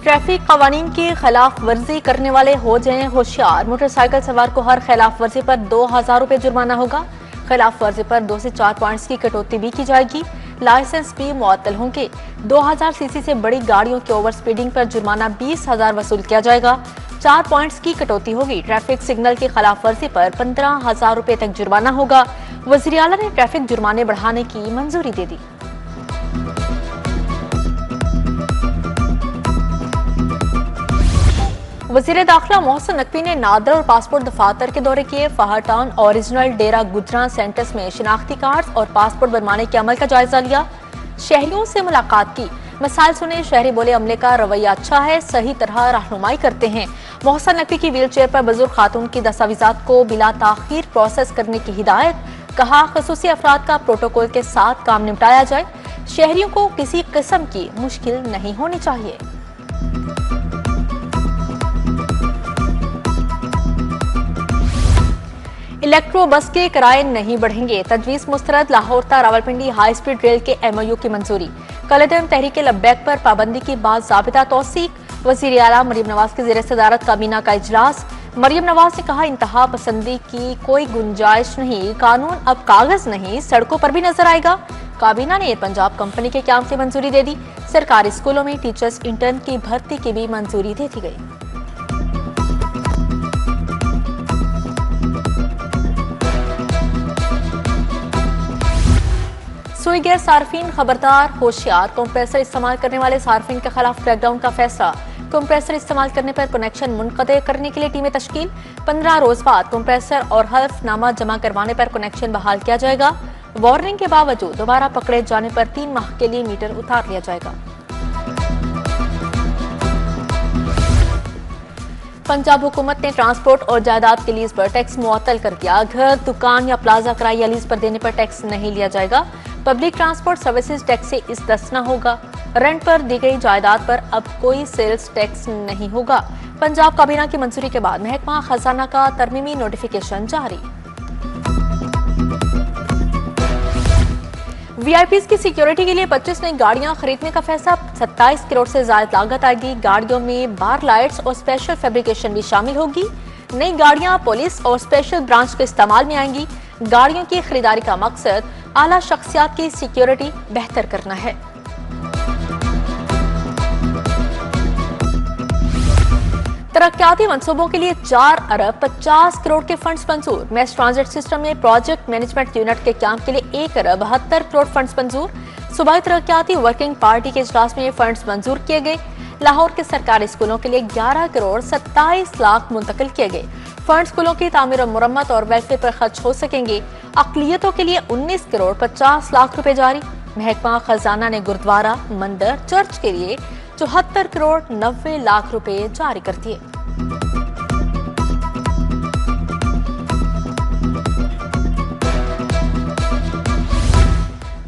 Traffic कवानीन की खिलाफ वर्जी करने वाले हो जाएं होशियार। मोटरसाइकिल सवार को हर खिलाफ वर्जी पर 2000 रुपए जुर्माना होगा। खिलाफ वर्जी पर 2 से 4 पॉइंट्स की कटौती भी की जाएगी। लाइसेंस भी मुअत्तल होंगे। 2000 सीसी से बड़ी गाड़ियों की ओवर स्पीडिंग पर जुर्माना 20,000 वसूल किया जाएगा। 4 पॉइंट्स की कटौती होगी। ट्रैफिक सिग्नल की खिलाफ वर्जी पर 15,000 रुपए तक जुर्माना होगा। वज़ीर आला ने ट्रैफिक जुर्माने बढ़ाने की मंजूरी दे दी। वज़ीर दाखिला मोहसिन नकवी ने नादर और पासपोर्ट दफातर के दौरे किए। फहार टाउन और रीजनल डेरा गुजरां सेंटर्स में शिनाख्ती कार्ड और पासपोर्ट बनवाने के अमल का जायजा लिया। शहरियों से मुलाकात की, मसाइल सुने। शहरी बोले अमले का रवैया अच्छा है, सही तरह रहनुमाई करते हैं। मोहसिन नकवी की व्हील चेयर पर बुजुर्ग खातून की दस्तावेजात को बिला ताखीर प्रोसेस करने की हिदायत। कहा खसूसी अफराद का प्रोटोकॉल के साथ काम निपटाया जाए। शहरियों को किसी किस्म की मुश्किल नहीं होनी चाहिए। इलेक्ट्रो बस के किराए नहीं बढ़ेंगे। तजवीज मुस्तरद। लाहौर ता रावलपिंडी हाई स्पीड रेल के MOU की मंजूरी। कलदम तहरीक लब्बैक पर पाबंदी की बाद ज़ाबिता तौसीक। वज़ीर आला मरियम नवाज की ज़ेर सदारत काबीना का इजलास। मरियम नवाज ने कहा इंतहा पसंदी की कोई गुंजाइश नहीं। कानून अब कागज नहीं सड़कों पर भी नजर आएगा। काबीना ने एयर पंजाब कंपनी के क्याम की मंजूरी दे दी। सरकारी स्कूलों में टीचर्स इंटर्न की भर्ती की भी मंजूरी दे दी गई। सुई गैर सार्फिन खबरदार होशियार। कंप्रेसर इस्तेमाल करने वाले सार्फिन के खिलाफ क्रैकडाउन का फैसला। कंप्रेसर इस्तेमाल करने पर कनेक्शन मुनक़ते करने के लिए टीमें तश्कील। 15 रोज बाद कंप्रेसर और हल्फनामा जमा करवाने पर कनेक्शन बहाल किया जाएगा। वार्निंग के बावजूद दोबारा पकड़े जाने पर 3 माह के लिए मीटर उतार लिया जाएगा। पंजाब हुकूमत ने ट्रांसपोर्ट और जायदाद के लीज पर टैक्स मुअत्तल कर दिया। घर, दुकान या प्लाजा किराए या लीज पर देने पर टैक्स नहीं लिया जाएगा। पब्लिक ट्रांसपोर्ट सर्विसेज टैक्स से इस्तिस्ना होगा। रेंट पर दी गई जायदाद पर अब कोई सेल्स टैक्स नहीं होगा। पंजाब काबीना की मंजूरी के बाद महकमा खजाना का तरमीमी नोटिफिकेशन जारी। वीआईपीज की सिक्योरिटी के लिए 25 नई गाड़ियां खरीदने का फैसला। 27 करोड़ से ज्यादा लागत आएगी। गाड़ियों में बार लाइट्स और स्पेशल फैब्रिकेशन भी शामिल होगी। नई गाड़ियां पुलिस और स्पेशल ब्रांच के इस्तेमाल में आएंगी। गाड़ियों की खरीदारी का मकसद आला शख्सियात की सिक्योरिटी बेहतर करना है। तरक्याती मंसूबों के लिए 4 अरब 50 करोड़ के फंड्स मंजूर। मैस ट्रांजिट सिस्टम में प्रोजेक्ट मैनेजमेंट यूनिट के काम के लिए 1 अरब 72 करोड़ फंड्स मंजूर। सूबाई तरक्याती वर्किंग पार्टी के इजलास में ये फंड्स मंजूर किए गए। लाहौर के सरकारी स्कूलों के लिए 11 करोड़ 27 लाख मुंतकिल किए गए। फंड स्कूलों की तामीर और मुरम्मत और वेलफेयर पर खर्च हो सकेंगे। अक़लियतों के लिए 19 करोड़ 50 लाख रुपए जारी। महकमा खजाना ने गुरुद्वारा, मंदिर, चर्च के लिए 74 करोड़ 90 लाख रुपए जारी कर दिए।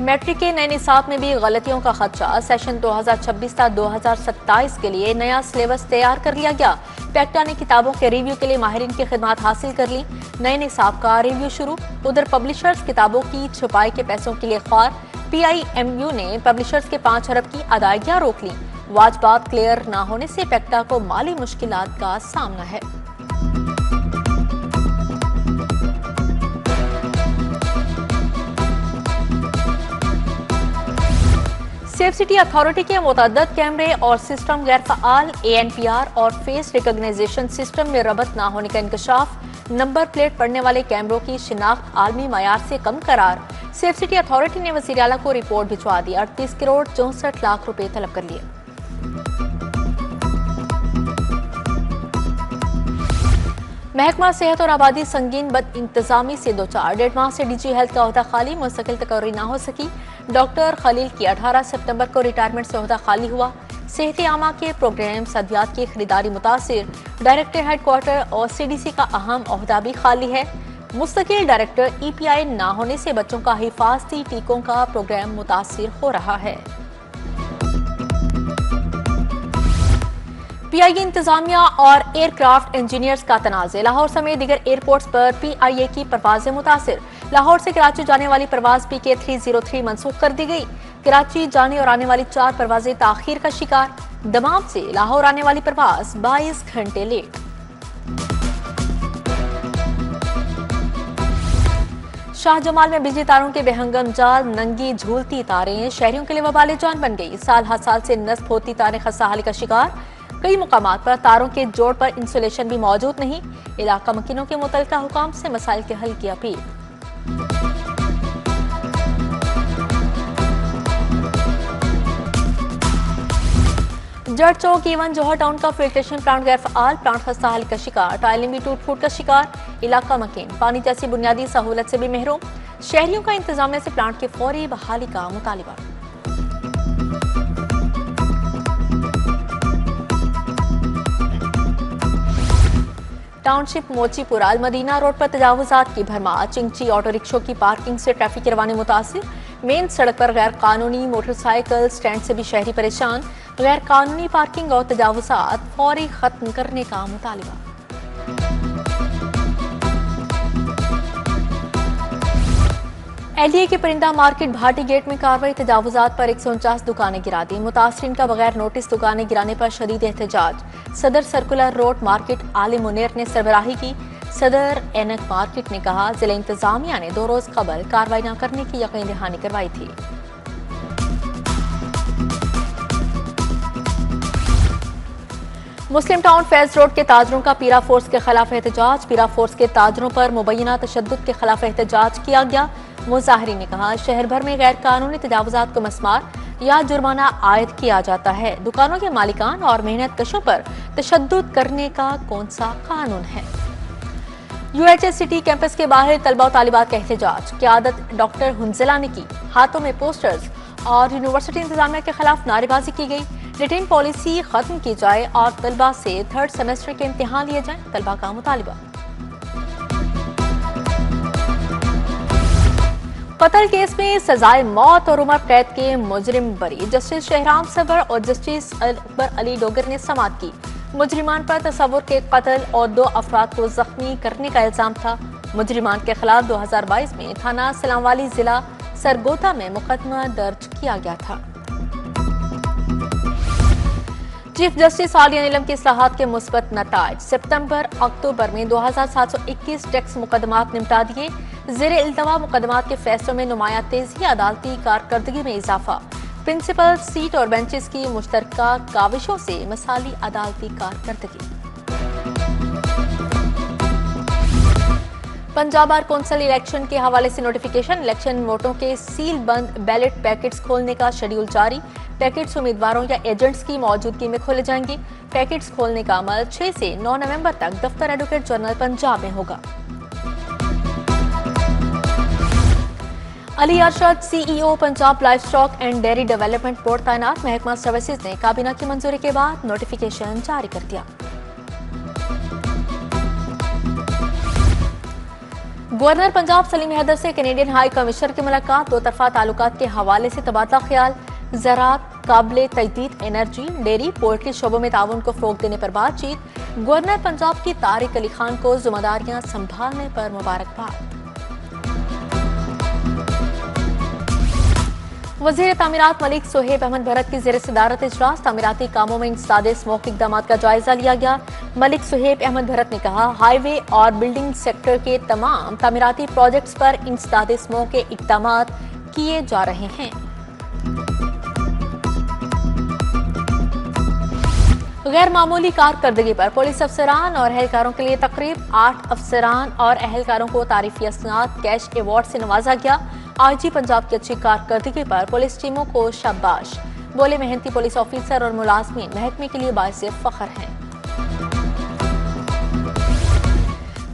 मैट्रिक के नए निसाब में भी गलतियों का खदशा। सेशन 2026 था 2027 के लिए नया सिलेबस तैयार कर लिया गया। पैक्टा ने किताबों के रिव्यू के लिए माहिरीन की खिदमत हासिल कर ली। नए निसाब का रिव्यू शुरू। उधर पब्लिशर्स किताबों की छपाई के पैसों के लिए ख्वार। PIMU ने पब्लिशर्स के 5 अरब की अदायगियां रोक ली। वाजबात क्लियर न होने से पैक्टा को माली मुश्किलात का सामना है। सेफ सिटी अथॉरिटी के मुतअद्दिद कैमरे और सिस्टम गैर फ़आल। ANPR और फेस रिकॉग्नाइजेशन सिस्टम में रबत न होने का इंकशाफ। नंबर प्लेट पढ़ने वाले कैमरों की शिनाख्त आलमी मयार से कम करार। सेफ सिटी अथॉरिटी ने वज़ीर आला को रिपोर्ट भिजवा दी। 38 करोड़ 64 लाख रुपए तलब कर लिए। महकमा सेहत और आबादी संगीन बद इंतजामी से 2-4 माह से DG हेल्थ का ओहदा खाली। मुस्तकिल तकर्री ना हो सकी। डॉक्टर खलील की 18 सितंबर को रिटायरमेंट से ओहदा खाली हुआ। सेहत आमा के प्रोग्राम सदियात की खरीदारी मुतासिर। डायरेक्टर हेडक्वार्टर और CDC का अहम ओहदा भी खाली है। मुस्तकिल डायरेक्टर EPI ना होने से बच्चों का हिफाजती टीकों का प्रोग्राम मुतासिर हो रहा है। PIA इंतजामिया और एयरक्राफ्ट इंजीनियर्स का तनाज़े। लाहौर समेत दीगर एयरपोर्ट्स पर PIA की परवाजें मुतासिर। लाहौर से कराची जाने वाली परवाज PK 303 मनसूख कर दी गई। कराची जाने और आने वाली 4 परवाजें ताखीर का शिकार। दमाम से लाहौर आने वाली परवाज 22 घंटे लेट। शाहजमाल में बिजली तारों के बेहंगम जाल, नंगी झूलती तारें शहरियों के लिए वबाले जान बन गई। साल हर साल से नस्ब होती तारें खस्ताहाली का शिकार। कई मुकामात पर तारों के जोड़ पर इंसुलेशन भी मौजूद नहीं। इलाका मकीनों के मुतल्लिका हुकाम से मसाइल के हल की अपील। जट चौक ईवन जोहर टाउन का फिल्ट्रेशन प्लांट गैर फाल, प्लांट खस्ताहाली का शिकार। टाइलें भी टूट फूट का शिकार। इलाका मकीन पानी जैसी बुनियादी सहूलत से भी महरूम। शहरियों का इंतजामिया से प्लांट की फौरी बहाली का मुतालिबा। टाउनशिप मोचीपुरा अलमदीना रोड पर तजावुजात की भरमार। चिंची ऑटो रिक्शों की पार्किंग से ट्रैफिक की रवानी मुतासिर। मेन सड़क पर गैर कानूनी मोटरसाइकिल स्टैंड से भी शहरी परेशान। गैर कानूनी पार्किंग और तजावुजात फौरी खत्म करने का मुतालिबा। एलडीए के परिंदा मार्केट भाटी गेट में कार्रवाई। तजावुजात पर 149 दुकानें गिरा दी। मुतासरीन का बगैर नोटिस दुकानें गिराने पर शदीद एहतजाज। सदर सर्कुलर रोड मार्केट आले मुनीर ने सरबराही की। सदर एनक मार्केट ने कहा जिला इंतजामिया ने 2 रोज कबल कार्रवाई न करने की यकीन दहानी करवाई थी। मुस्लिम टाउन फैज रोड के ताजरों का पीरा फोर्स के खिलाफ एहतजाज। पीरा फोर्स के ताजरों पर मुबैना तशद्दुद के खिलाफ एहतजाज किया गया। मुजाहिरीन ने कहा शहर भर में गैर कानूनी तजावुजात को मस्मार या जुर्माना आयद किया जाता है। दुकानों के मालिकान और मेहनत कशों पर तशद्दुद करने का कौन सा कानून है। यूएचएस सिटी कैंपस के बाहर तलबा और तालिबात का एहतजाज। क़यादत डॉक्टर हुंजला ने की। हाथों में पोस्टर्स और यूनिवर्सिटी इंतजामिया के खिलाफ नारेबाजी की गई। रिटेन पॉलिसी खत्म की जाए और तलबा से 3rd सेमेस्टर के इम्तिहान लिए जाएं, तलबा का मुतालिबा। कत्ल केस में सजाए मौत और उम्र कैद के मुजरिम बरी। जस्टिस शहराम सबर और जस्टिस अकबर अली डोगर ने समाअत की। मुजरिमान पर तस्वुर के कत्ल और 2 अफराद को जख्मी करने का इल्जाम था। मुजरिमान के खिलाफ 2022 में थाना सलामवाली जिला सरगोदा में मुकदमा दर्ज किया गया था। चीफ जस्टिस आलिया नीलम की इस्लाहात के मुस्बत नताइज। सितंबर अक्टूबर में 2721 टैक्स मुकदमात निपटा दिए। ज़ेर इल्तवा मुकदमात के फैसलों में नुमाया तेजी। अदालती कारकर्दगी में इजाफा। प्रिंसिपल सीट और बेंचेस की मुश्तरका काविशों से मिसाली अदालती कारकर्दगी। पंजाब बार कौंसिल इलेक्शन के हवाले से नोटिफिकेशन। इलेक्शन वोटों के सील बंद बैलेट पैकेट्स खोलने का शेड्यूल जारी। पैकेट्स उम्मीदवारों या एजेंट्स की मौजूदगी में खोले जाएंगे। पैकेट्स खोलने का अमल 6 से 9 नवंबर तक दफ्तर एडवोकेट जनरल पंजाब में होगा। Ali Arshad CEO Punjab life stock and dairy development board तैनात। महकमा सर्विसेज ने काबीना की मंजूरी के बाद नोटिफिकेशन जारी कर दिया। गवर्नर पंजाब सलीम हैदर से कैनेडियन हाई कमिश्नर की मुलाकात। 2 तरफा ताल्लुकात के हवाले से तबादला ख्याल। ज़राअत, काबिले तजदीद एनर्जी, डेयरी, पोल्ट्री शोबों में ताउन को फ़रोग़ देने पर बातचीत। गवर्नर पंजाब की तारिक अली खान को जिम्मेदारियां संभालने पर मुबारकबाद। वज़ीर तामीरात मलिक सुहेब अहमद भरत की ज़ेर सदारत इजलास। तामीराती कामों में इंसदाद स्मोक इक़दामात का जायजा लिया गया। मलिक सुहेब अहमद भरत ने कहा हाईवे और बिल्डिंग सेक्टर के तमाम तामीराती प्रोजेक्ट्स पर इंसदाद स्मोक के इक़दामात किए जा रहे हैं। गैर मामूली कारकर्दगी पर पुलिस अफसरान और अहलकारों के लिए तकरीब। 8 अफसरान और अहलकारों को तारीफी असनाद कैश अवार्ड से नवाजा गया। आईजी पंजाब की अच्छी कारकर्दगी पर पुलिस टीमों को शाबाश। बोले मेहनती पुलिस ऑफिसर और मुलाजमीन महकमे के लिए बाइसे फख्र हैं।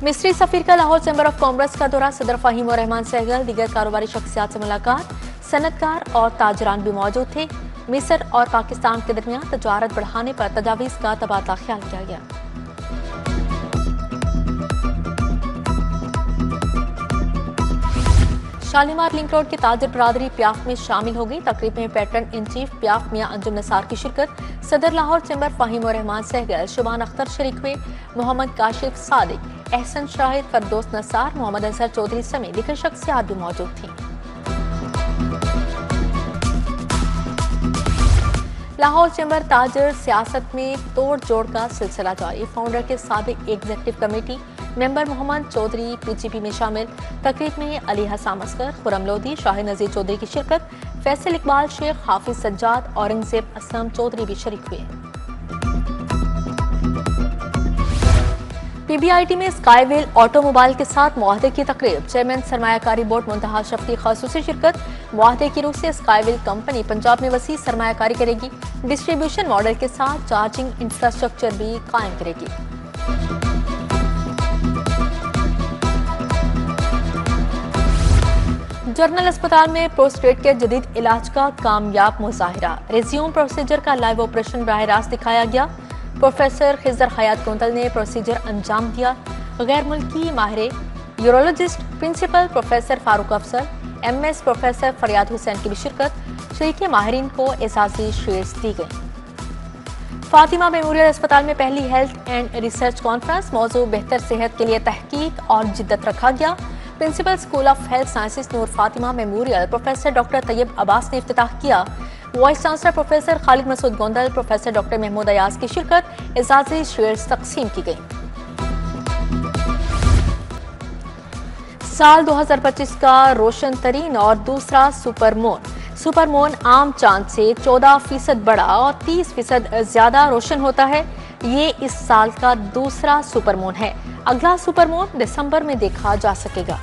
मिस्री सफीर का लाहौर चैम्बर ऑफ कॉमर्स का दौरा। सदर फहीम और रहमान सहगल दीगर कारोबारी शख्सियात से मुलाकात। सनतकार और ताजरान भी मौजूद थे। मिस्र और पाकिस्तान के दरमियान तजारत बढ़ाने पर तजावीज़ का तबादला ख्याल किया गया। शालीमार लिंक रोड की ताजर बरादरी प्याफ में शामिल हो गई। तकरीब में पैटर्न इन चीफ प्याफ मियां अंजुम नसार की शिरकत। सदर लाहौर चैम्बर फहीम और रहमान सहगल, शुबान अख्तर शरीक हुए। मोहम्मद काशिफ सादिक, एहसन शाहिद, फरदोस नसार, मोहम्मद अजहर चौधरी समेत दीगर शख्सियात भी मौजूद थी। लाहौर चैम्बर ताजर सियासत में तोड़ जोड़ का सिलसिला जारी। फाउंडर के साबिक executive committee member Mohammad Chaudhry PGP में शामिल। तकरीब में अली हसन असगर, खुरम लोधी, शाहिद नजीर चौधरी की शिरकत। फैसल इकबाल शेख, हाफिज सज्जाद, औरंगजेब असलम चौधरी भी शरीक हुए। पीबीआईटी में स्काईवेल ऑटोमोबाइल के साथ मुआहदे की तकरीब। चेयरमैन सरमायाकारी बोर्ड मुंतहा शफी खसूसी शिरकत। मुआहदे की रूह से स्काईवेल कंपनी पंजाब में वसी सरमायाकारी करेगी। डिस्ट्रीब्यूशन मॉडल के साथ चार्जिंग इंफ्रास्ट्रक्चर भी कायम करेगी। जनरल अस्पताल में प्रोस्टेट के जदीद इलाज का कामयाब मुजाहिरा। रेज्यूम प्रोसीजर का लाइव ऑपरेशन बराह रास्त दिखाया गया। प्रोफेसर खिजर हयात गोंदल ने प्रोसीजर अंजाम दिया। गैर मुल्की माहिर यूरोलॉजिस्ट प्रिंसिपल प्रोफेसर फारूक अफसर, एमएस प्रोफेसर फरियाद हुसैन की भी शिरकत। शरीके माहिरीन को एजाजी शील्ड्स दी गई। फातिमा मेमोरियल अस्पताल में पहली हेल्थ एंड रिसर्च कॉन्फ्रेंस। मौजू बेहतर सेहत के लिए तहकीक और जिद्दत रखा गया। Principal school of health sciences Noor Fatima memorial professor doctor Tayyab Abbas ने इफ्तिताह किया। Vice chancellor professor Khalid Masood Gondal, professor doctor Mahmood Ayaz की शिरकत। एजाजी शेयर्स तकसीम की गई। साल 2025 का रोशन तरीन और दूसरा सुपरमून आम चांद से 14% बड़ा और 30% ज्यादा रोशन होता है। ये इस साल का दूसरा सुपरमून है। अगला सुपरमून दिसंबर में देखा जा सकेगा।